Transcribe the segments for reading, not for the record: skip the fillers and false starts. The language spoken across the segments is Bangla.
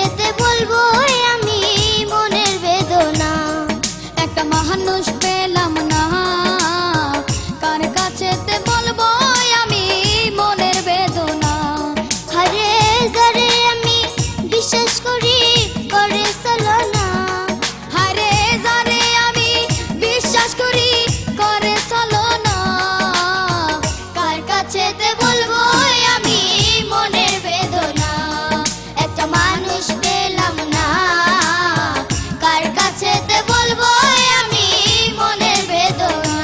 কাছেতে বলবো আমি মনের বেদনা। একটা মানুষ পেলাম না, কার কাছেতে বলবো আমি মনের বেদনা। হারে যারে আমি বিশ্বাস করি করে ছলনা। হারে যারে আমি বিশ্বাস করি করে ছলনা, কার কাছেতে বলবো আমি মনের বেদনা। একটা মানুষ পেলাম না, কার কাছেতে বলবো আমি মনের বেদনা।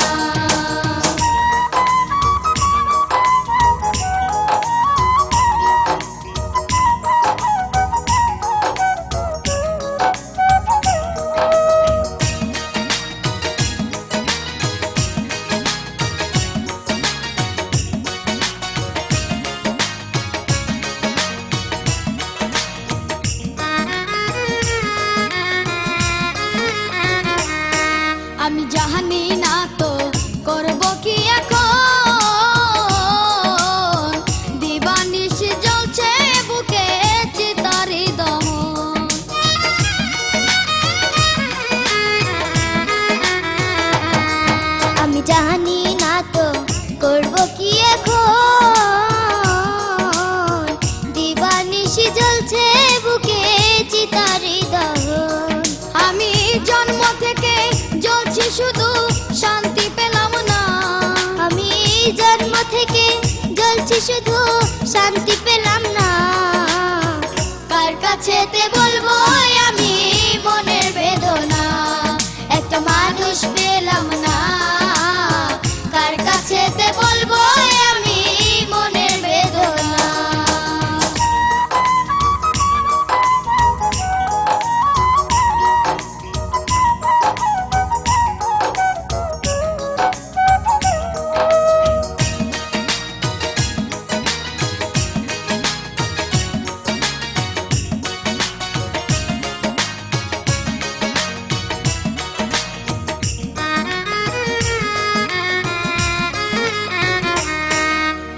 আমি জানি না তো করব কি এখন, দিবানিশি জ্বলছে বুকে চিতারি দহন। আমি জানি না তো করব কি এখন, দিবানিশি জ্বলছে বুকে চিতারি দহন। আমি জন্ম থেকে জ্বলছি শুধু শান্তি পেলাম না। আমি জন্ম থেকে জ্বলছি শুধু শান্তি পেলাম না। কার কাছেতে বলবো আমি মনের বেদনা। একটা মানুষ পেলাম না, কার কাছেতে বলবো আমি মনের বেদনা।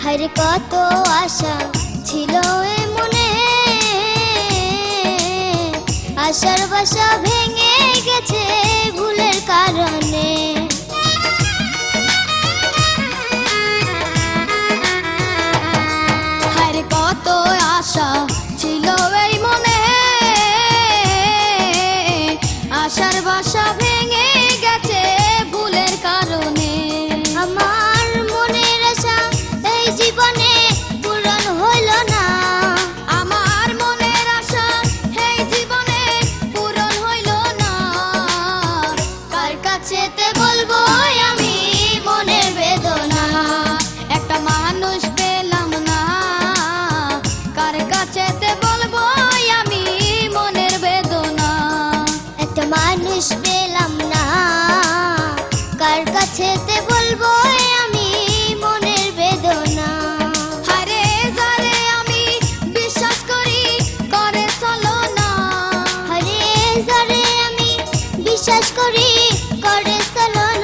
হায়রে কত আশা ছিল এ মনে, আশার বাসা ভেঙে গেছে ভুলের কারণে। হায়রে কত আশা ছিল এই মনে, আশার বাসা ভেঙে গেছে ভুলের কারণে। আমার মনের আশা এই জীবনে পূরণ হইল না। আমার মনের আশা এই জীবনে পূরণ হইল না। কার কাছেতে বলবো আমি মনের বেদনা। একটা মানুষ পেলাম না, কার কাছেতে বলবো আমি মনের বেদনা। একটা মানুষ পেলাম না, কার কাছেতে বলবো আমি মনের বেদনা। হারে যারে আমি বিশ্বাস করি করে ছলনা। হারে যারে আমি বিশ্বাস করি করে ছলনা।